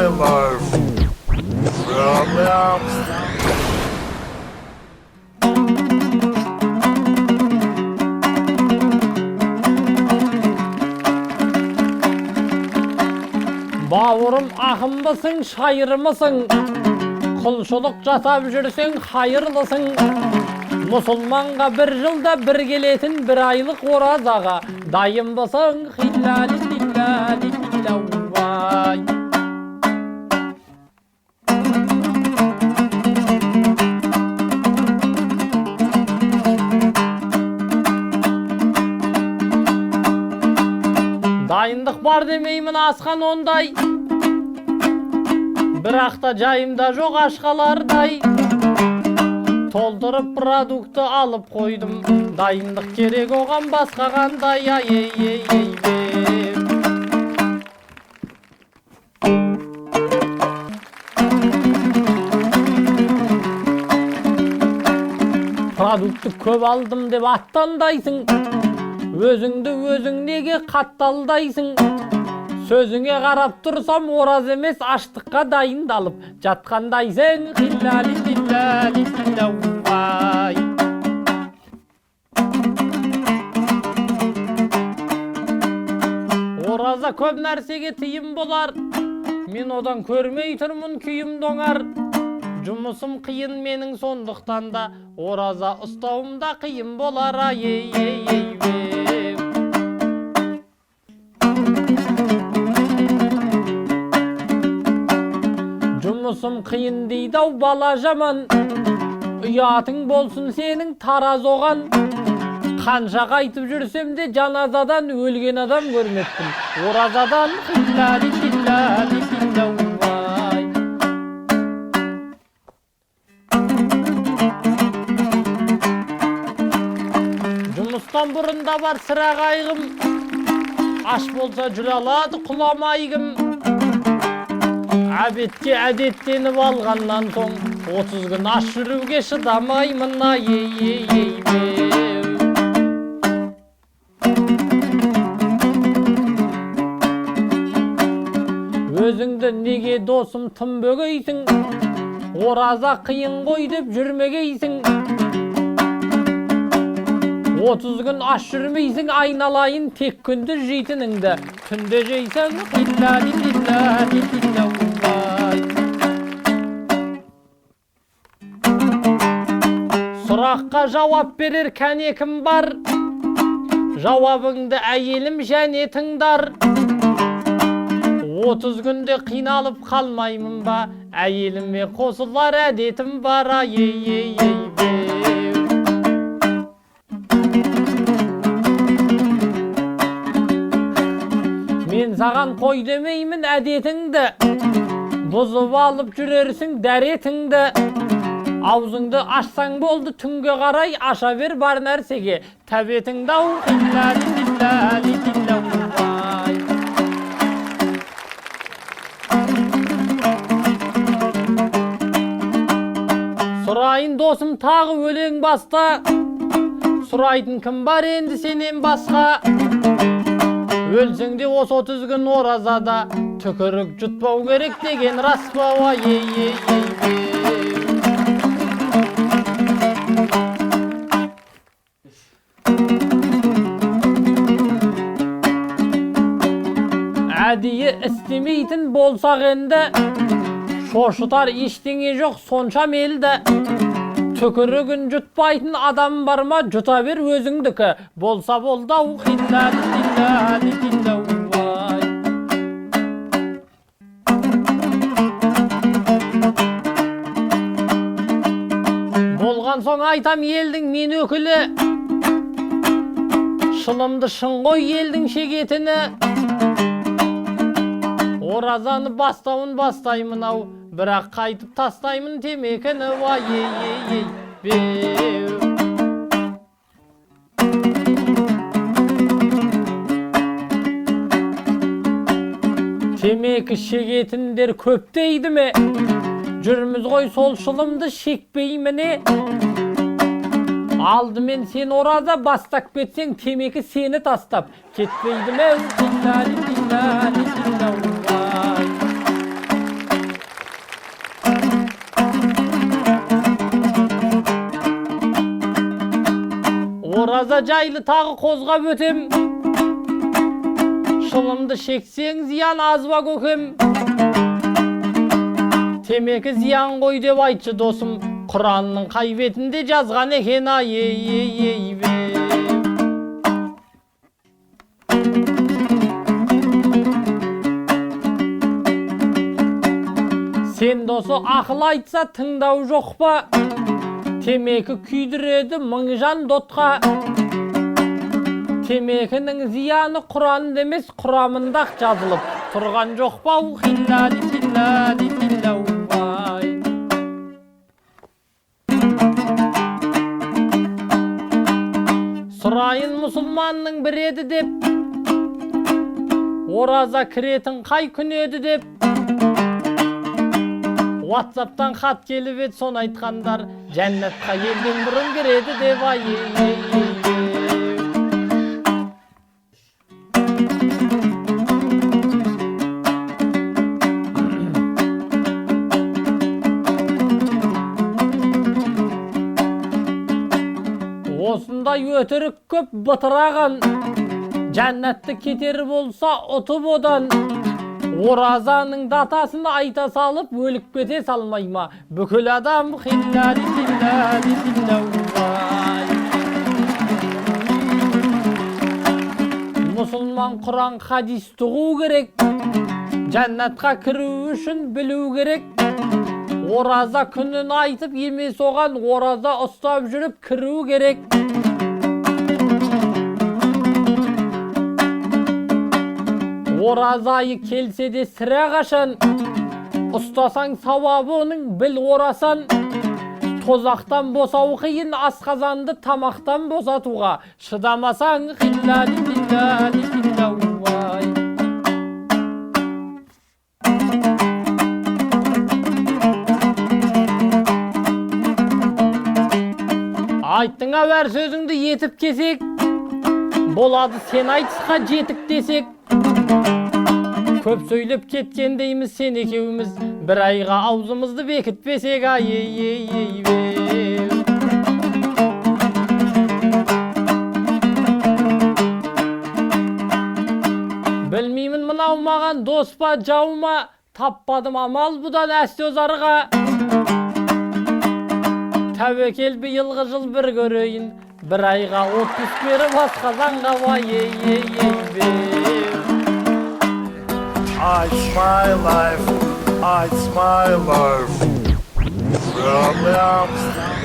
Hayırlar. Problem. Bavurum ahım mısın, şayır mısın? Kulçuluk jasap жүрсең hayırlısın. Musulmanға bir жылда bir geletin bir aylık orazaga dayım mısın? Hillali hillali hillavay. Dayındık var demeymin askan onday. Бірақ та жайымда жоқ ашқалардай. Толтырып продукты алып қойдым. Дайындық керек оған басқа қандай. Продукты көп алдым деп аттандайсың. Өзіңді өзің неге қатталдайсың? Сөзіңе қарап тұрсам ораз емес аштыққа дайындалып жатқандайсың. Хиллали хиллали хиллауай. Ораза көп нәрсеге тыйым болар. Мен одан көрмей тұрмын күйім доңар. Жұмысым қиын менің сондықтан да ораза ұстауымда қиын болар. Жұмысым қиын дейді-ау бала жаман. Ұятың болсын сенің тараз оған. Қанша қайтып жүрсем де жаназадан өлген адам көрмеппін. Оразадан хиллали хиллали хиллауай. Жұмыстан бұрында бар сірә қайғым. Аш болса жүре алады құламайгым. Әбетке әдеттеніп алғаннан соң 30 күн аш жүруге шыдамаймын. Өзіңді неге досым тым бөгейсің? Ораза қиын ғой деп жүрмегейсің. 30 күн аш жүрмейсің, айналайын тек күнді жейтініңді түнде жейсің. Хиллали хиллали хиллауай. Сұраққа жауап берер кәне кім бар? Жауабыңды әйелім және тыңдар. 30 күнде қиналып қалмаймын ба? Әйеліме қосылар әдетім бар. Мен саған қой демеймін әдетіңді. Бұзып алып жүрерсің дәретіңді. Аузыңды ашсаң болды түнге қарай аша бер бар нәрсеге тәбетіңді-ау. Хиллали хиллали хиллауай. Сұрайын досым тағы өлең баста. Сұрайтын кім бар енді сенен басқа? Өлсең де осы 30 күн оразада түкірік жұтпау керек деген рас па? Әдейі істемейтін болсақ енді шошытар ештеңе жоқ сонша мелді. Түкірігін жұтпайтын адам бар ма? Жұта бер өзіңдікі болса болды-ау. Хиллали хиллали хиллауай. Болған соң айтам елдің мен өкілі. Шылымды шын ғой елдің шегетіні. Оразаны бастауын бастаймын-ау, бірақ қайтып тастаймын темекіні. Темекі шегетіндер көп дейді ме? Жүрміз ғой сол шылымды шекпейміне. Алдымен сен ораза бастап кетсең, темекі сені тастап кетпейді ме? Oraza jaylı tağı kozgap ötem. Şılımdı şekseng ziyan azba kökem. Temeki ziyan koy dep aytçı dosum. Kur'an'ın kaybetinde жазған eken ay be. Sen dosu akıl aytsa tıngdau жоқ па? Temeki küydüredi mыңжан дотқа. Temekinin ziyanı Kur'an demес, Kur'an'da жазылып тұрған жоқ па? Хиллали хиллали хилlau vay. Surayın musulmanның bir edi деп, oraza kiretin kay күн еді деп. WhatsApp'tan xat kelip et, son aytkanдар, jannatqa elden burun kiredi деп ay. Осындай өтірік көп бытыраған, jannatты кетер болса ұтып одан. Оразаның датасын айта салып, өліп кете салмай ма? Бүкіл адам хиллали хиллали хилlau vay. Мұсылман Құран хадис тұғу керек, jannatқа кіру үшін білу керек. Ораза күнін айтып емес оған, ораза ұстап жүріп кіру керек. Оразайы келсе де сірә қашан, ұстасаң сауабы оның біл орасан. Тозақтан босау қиын, асқазанды тамақтан босатуға, шыдамасаң хиллали хиллали хилlau vay. Айттыңа бәр сөзіңді етіп кесек, болады сен айтысқа жетік десек. Көп сөйлеп кеткендейміз сен екеуміз, бір айға аузымызды бекітпесек ай бе. Білмеймін мынау маған дос па жау ма, таппадым амал бұдан әсте озарға. Тәуекел биылғы жыл бір көрейін, бір айға от түспері басқазанға вай бе. It's my life, it's my life. From the